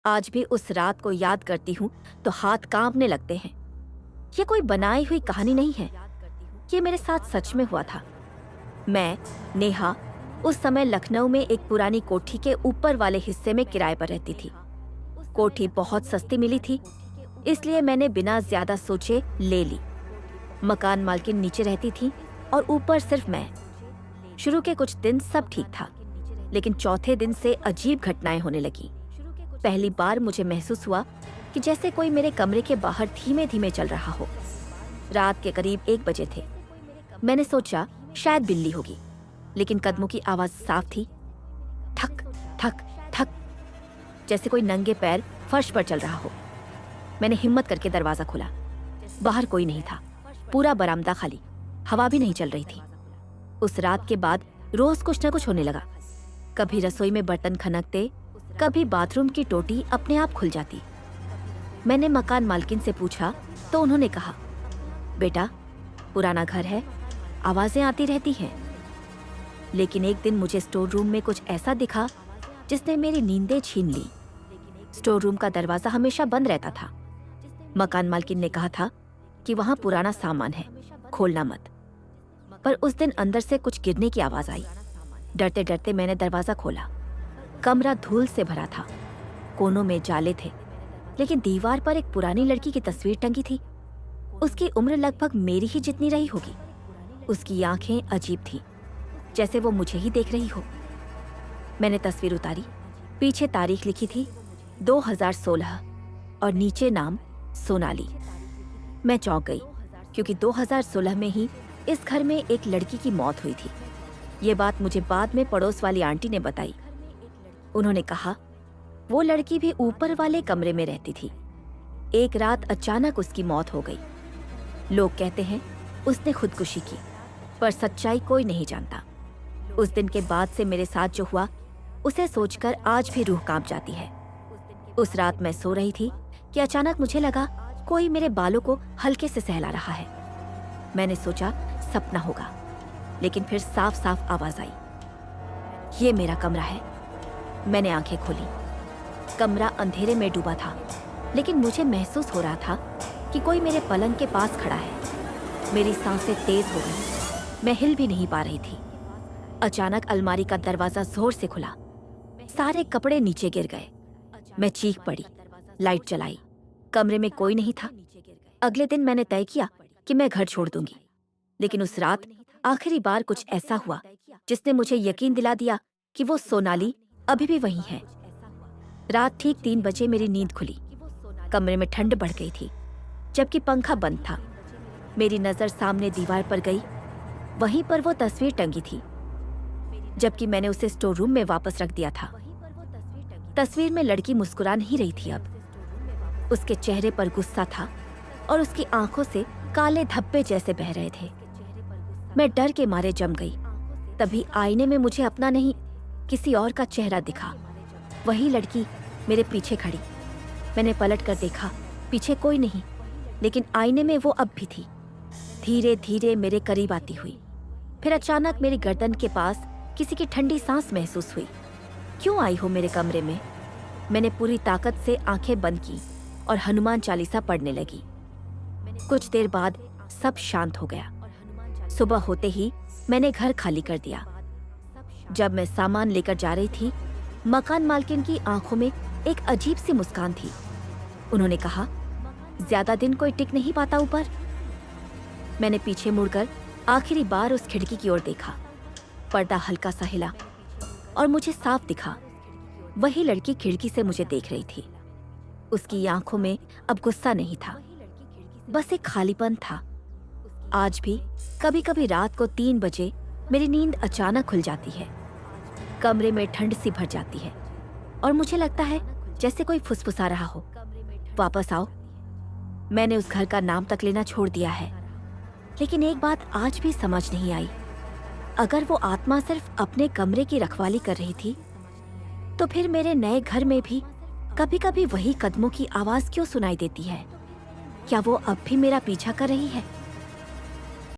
आज भी उस रात को याद करती हूँ तो हाथ कांपने लगते हैं। ये कोई बनाई हुई कहानी नहीं है, ये मेरे साथ सच में हुआ था। मैं, नेहा, उस समय लखनऊ में एक पुरानी कोठी के ऊपर वाले हिस्से में किराए पर रहती थी। कोठी बहुत सस्ती मिली थी, इसलिए मैंने बिना ज्यादा सोचे ले ली। मकान मालकिन नीचे रहती थी और ऊपर सिर्फ मैं। शुरू के कुछ दिन सब ठीक था, लेकिन चौथे दिन से अजीब घटनाएं होने लगी। पहली बार मुझे महसूस हुआ कि जैसे कोई मेरे कमरे के बाहर धीमे धीमे चल रहा हो। रात के करीब 1 बजे थे। मैंने सोचा शायद बिल्ली होगी, लेकिन कदमों की आवाज साफ थी, ठक ठक ठक, जैसे कोई नंगे पैर फर्श पर चल रहा हो। मैंने हिम्मत करके दरवाजा खोला। बाहर कोई नहीं था, पूरा बरामदा खाली, हवा भी नहीं चल रही थी। उस रात के बाद रोज कुछ न कुछ होने लगा। कभी रसोई में बर्तन खनकते, कभी बाथरूम की टोटी अपने आप खुल जाती। मैंने मकान मालकिन से पूछा तो उन्होंने कहा, बेटा पुराना घर है, आवाजें आती रहती हैं। लेकिन एक दिन मुझे स्टोर रूम में कुछ ऐसा दिखा जिसने मेरी नींदें छीन ली। स्टोर रूम का दरवाजा हमेशा बंद रहता था। मकान मालकिन ने कहा था कि वहां पुराना सामान है, खोलना मत। पर उस दिन अंदर से कुछ गिरने की आवाज आई। डरते डरते मैंने दरवाजा खोला। कमरा धूल से भरा था, कोनों में जाले थे, लेकिन दीवार पर एक पुरानी लड़की की तस्वीर टंगी थी। उसकी उम्र लगभग मेरी ही जितनी रही होगी। उसकी आंखें अजीब थीं, जैसे वो मुझे ही देख रही हो। मैंने तस्वीर उतारी। पीछे तारीख लिखी थी 2016 और नीचे नाम सोनाली। मैं चौंक गई, क्योंकि 2016 में ही इस घर में एक लड़की की मौत हुई थी। ये बात मुझे बाद में पड़ोस वाली आंटी ने बताई। उन्होंने कहा वो लड़की भी ऊपर वाले कमरे में रहती थी। एक रात अचानक उसकी मौत हो गई। लोग कहते हैं उसने खुदकुशी की, पर सच्चाई कोई नहीं जानता। उस दिन के बाद से मेरे साथ जो हुआ, उसे सोचकर आज भी रूह कांप जाती है। उस रात मैं सो रही थी कि अचानक मुझे लगा कोई मेरे बालों को हल्के से सहला रहा है। मैंने सोचा सपना होगा, लेकिन फिर साफ साफ आवाज आई, ये मेरा कमरा है। मैंने आंखें खोली। कमरा अंधेरे में डूबा था, लेकिन मुझे महसूस हो रहा था कि कोई मेरे पलंग के पास खड़ा है। मेरी सांसें तेज हो गई, मैं हिल भी नहीं पा रही थी। अचानक अलमारी का दरवाजा जोर से खुला, सारे कपड़े नीचे गिर गए। मैं चीख पड़ी, लाइट जलाई। कमरे में कोई नहीं था। अगले दिन मैंने तय किया कि मैं घर छोड़ दूंगी, लेकिन उस रात आखिरी बार कुछ ऐसा हुआ जिसने मुझे यकीन दिला दिया कि वो सोनाली अभी भी वहीं है। रात ठीक 3 बजे मेरी नींद खुली। कमरे में ठंड बढ़ गई थी, जबकि पंखा बंद था। मेरी नजर सामने दीवार पर गई। वहीं पर वो तस्वीर टंगी थी, जबकि मैंने उसे स्टोर रूम में वापस रख दिया था। तस्वीर में लड़की मुस्कुरा नहीं रही थी अब। उसके चेहरे पर गुस्सा था और उसकी आंखों से काले धब्बे जैसे बह रहे थे। मैं डर के मारे जम गई। तभी आईने में मुझे अपना नहीं, किसी और का चेहरा दिखा। वही लड़की मेरे पीछे खड़ी। मैंने पलट कर देखा, पीछे कोई नहीं, लेकिन आईने में वो अब भी थी, धीरे धीरे मेरे करीब आती हुई। फिर अचानक मेरी गर्दन के पास किसी की ठंडी सांस महसूस हुई। क्यों आई हो मेरे कमरे में? मैंने पूरी ताकत से आंखें बंद की और हनुमान चालीसा पढ़ने लगी। कुछ देर बाद सब शांत हो गया। सुबह होते ही मैंने घर खाली कर दिया। जब मैं सामान लेकर जा रही थी, मकान मालकिन की आंखों में एक अजीब सी मुस्कान थी। उन्होंने कहा, ज्यादा दिन कोई टिक नहीं पाता ऊपर। मैंने पीछे मुड़कर आखिरी बार उस खिड़की की ओर देखा। पर्दा हल्का सा हिला और मुझे साफ दिखा, वही लड़की खिड़की से मुझे देख रही थी। उसकी आंखों में अब गुस्सा नहीं था, बस एक खालीपन था। आज भी कभी कभी रात को 3 बजे मेरी नींद अचानक खुल जाती है। कमरे में ठंड सी भर जाती है और मुझे लगता है जैसे कोई फुसफुसा रहा हो, वापस आओ। मैंने उस घर का नाम तक लेना छोड़ दिया है, लेकिन एक बात आज भी समझ नहीं आई। अगर वो आत्मा सिर्फ अपने कमरे की रखवाली कर रही थी, तो फिर मेरे नए घर में भी कभी कभी वही कदमों की आवाज क्यों सुनाई देती है? क्या वो अब भी मेरा पीछा कर रही है?